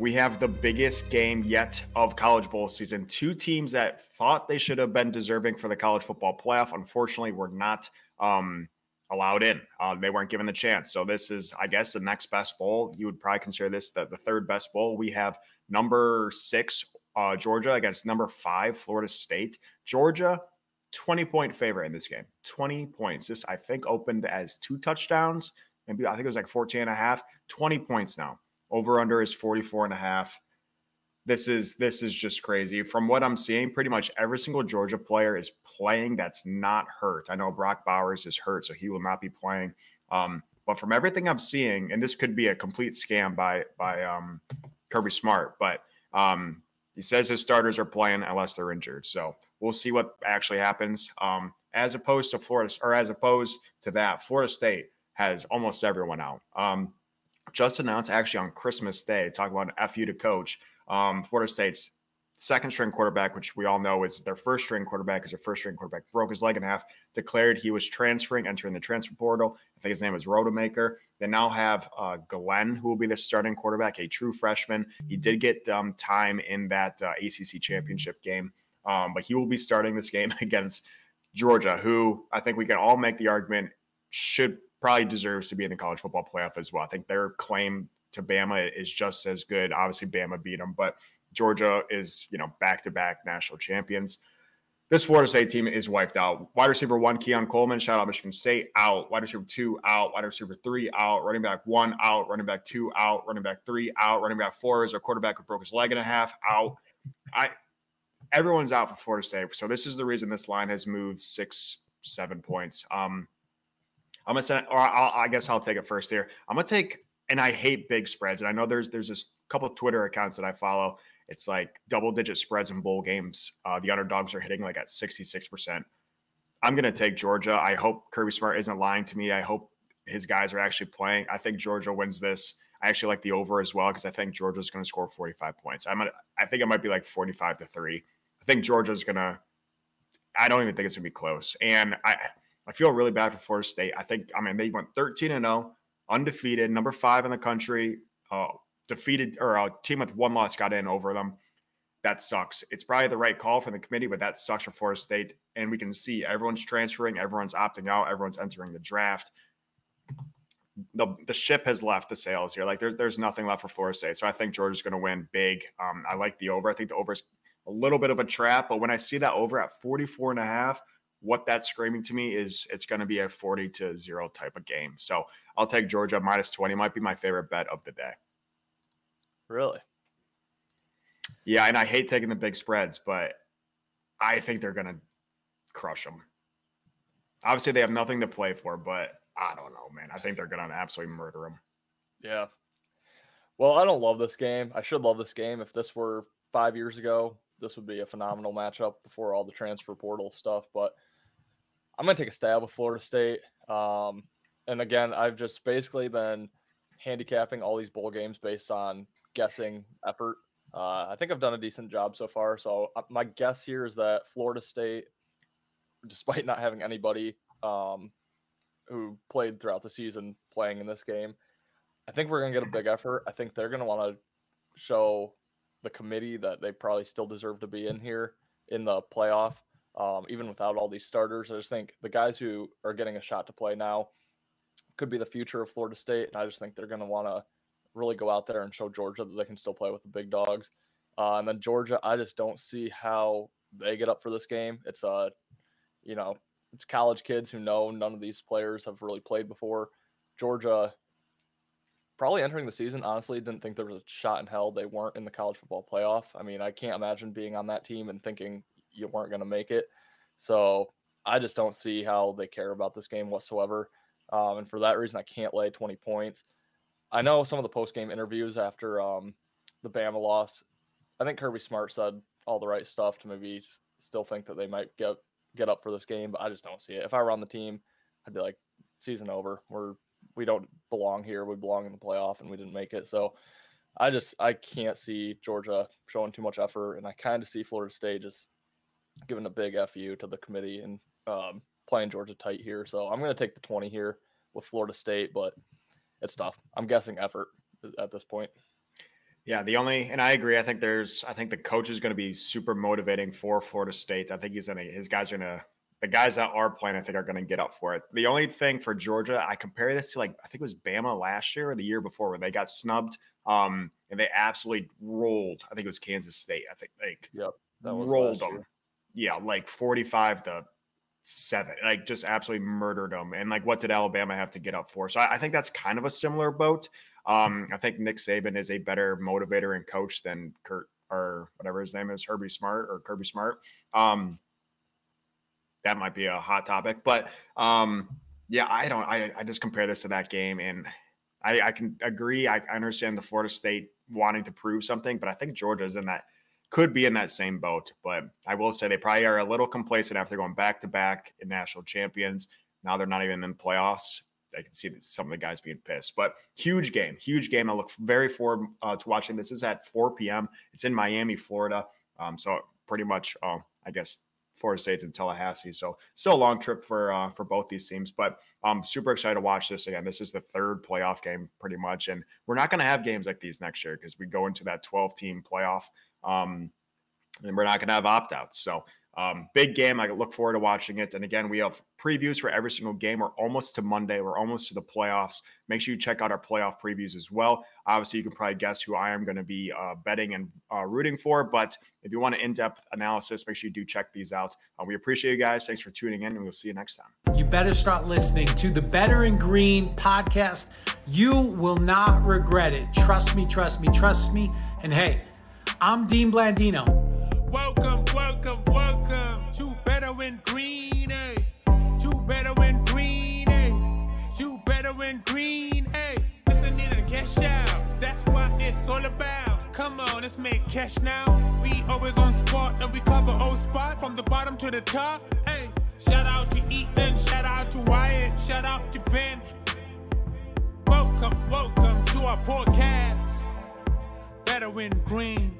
we have the biggest game yet of college bowl season. Two teams that thought they should have been deserving for the college football playoff, unfortunately, were not allowed in. They weren't given the chance. So this is, I guess, the next best bowl. You would probably consider this the third best bowl. We have number 6, Georgia, against number 5, Florida State. Georgia, 20-point favorite in this game. 20 points. This, I think, opened as 2 touchdowns. Maybe I think it was like 14 and a half. 20 points now. Over under is 44 and a half. This is just crazy. From what I'm seeing, pretty much every single Georgia player is playing that's not hurt. I know Brock Bowers is hurt, so he will not be playing. But from everything I'm seeing, and this could be a complete scam by Kirby Smart, but he says his starters are playing unless they're injured. So we'll see what actually happens. As opposed to Florida State has almost everyone out. Just announced actually on Christmas Day, talking about an FU to coach, Florida State's second string quarterback, which we all know is their first string quarterback, because their first string quarterback broke his leg in half, declared he was transferring, entering the transfer portal. I think his name is Rodemaker. They now have Glenn, who will be the starting quarterback, a true freshman. He did get time in that ACC championship game, but he will be starting this game against Georgia, who I think we can all make the argument probably deserves to be in the college football playoff as well. I think their claim to Bama is just as good. Obviously, Bama beat them, but Georgia is, back-to-back national champions. This Florida State team is wiped out. Wide receiver 1, Keon Coleman, shout out Michigan State, out. Wide receiver 2, out. Wide receiver 3, out. Running back 1, out. Running back 2, out. Running back 3, out. Running back 4 is a quarterback who broke his leg in half, out. Everyone's out for Florida State. So this is the reason this line has moved 6-7 points. I'm gonna send, or I guess I'll take it first here. I'm gonna take, and I hate big spreads, and I know there's this couple of Twitter accounts that I follow. It's like double-digit spreads in bowl games. The underdogs are hitting like at 66%. I'm gonna take Georgia. I hope Kirby Smart isn't lying to me. I hope his guys are actually playing. I think Georgia wins this. I actually like the over as well, because I think Georgia's gonna score 45 points. I think it might be like 45-3. I think Georgia's gonna. I don't even think it's gonna be close, and I feel really bad for Florida State. They went 13-0, undefeated, number 5 in the country, defeated, or a team with 1 loss got in over them. That sucks. It's probably the right call from the committee, but that sucks for Florida State. And we can see everyone's transferring, everyone's opting out, everyone's entering the draft. The ship has left the sails here. Like there's nothing left for Florida State. So I think Georgia's going to win big. I like the over. I think the over is a little bit of a trap, but when I see that over at 44.5, what that's screaming to me is it's going to be a 40-0 type of game. So I'll take Georgia -20. Might be my favorite bet of the day. Really? Yeah, and I hate taking the big spreads, but I think they're going to crush them. Obviously, they have nothing to play for, but I don't know, man. I think they're going to absolutely murder them. Yeah. Well, I don't love this game. I should love this game. If this were 5 years ago, this would be a phenomenal matchup before all the transfer portal stuff, but I'm going to take a stab with Florida State. And again, I've just basically been handicapping all these bowl games based on guessing effort. I think I've done a decent job so far. So my guess here is that Florida State, despite not having anybody who played throughout the season playing in this game, I think we're going to get a big effort. I think they're going to want to show the committee that they probably still deserve to be in here in the playoff. Even without all these starters, I just think the guys who are getting a shot to play now could be the future of Florida State. And I just think they're going to want to really go out there and show Georgia that they can still play with the big dogs. And then Georgia, I just don't see how they get up for this game. It's it's college kids who know none of these players have really played before. Georgia, probably entering the season, honestly, didn't think there was a shot in hell they weren't in the college football playoff. I mean, I can't imagine being on that team and thinking you weren't going to make it. So I just don't see how they care about this game whatsoever. And for that reason, I can't lay 20 points. I know some of the post-game interviews after the Bama loss, I think Kirby Smart said all the right stuff to maybe still think that they might get up for this game, but I just don't see it. If I were on the team, I'd be like, season over. We don't belong here. We belong in the playoff, and we didn't make it. So I can't see Georgia showing too much effort, and I kind of see Florida State just giving a big FU to the committee and playing Georgia tight here. So I'm going to take the 20 here with Florida State, but it's tough. I'm guessing effort at this point. Yeah, and I agree. I think the coach is going to be super motivating for Florida State. I think the guys that are playing, I think are going to get up for it. The only thing for Georgia, I compare this to, like, I think it was Bama last year or the year before where they got snubbed. And they absolutely rolled. I think it was Kansas State. I think that was rolled them. Yeah, like 45-7, like just absolutely murdered them. And like, what did Alabama have to get up for? So I think that's kind of a similar boat. I think Nick Saban is a better motivator and coach than Kurt, or whatever his name is, Kirby Smart. That might be a hot topic, but yeah, I just compare this to that game, and I can agree. I understand the Florida State wanting to prove something, but I think Georgia's could be in that same boat. But I will say they probably are a little complacent after going back to back in national champions. Now they're not even in the playoffs. I can see some of the guys being pissed, but huge game. I look very forward to watching. This is at 4 p.m. It's in Miami, Florida. So pretty much, I guess Florida State's in Tallahassee. So still a long trip for both these teams, but I'm super excited to watch this again. This is the third playoff game pretty much. And we're not going to have games like these next year because we go into that 12-team playoff. And we're not going to have opt-outs. So big game. I look forward to watching it. And again, we have previews for every single game. We're almost to Monday. We're almost to the playoffs. Make sure you check out our playoff previews as well. Obviously, you can probably guess who I am going to be betting and rooting for. But if you want an in-depth analysis, make sure you do check these out. We appreciate you guys. Thanks for tuning in, and we'll see you next time. You better start listening to the Better in Green podcast. You will not regret it. Trust me. And hey, I'm Dean Blandino. Welcome to Better in Green, eh? To Better in Green, eh? To Better in Green, eh? Listening and cash out, that's what it's all about. Come on, let's make cash now. We always on spot and we cover old spot from the bottom to the top. Hey, shout out to Ethan, shout out to Wyatt, shout out to Ben. Welcome to our podcast, Better in Green.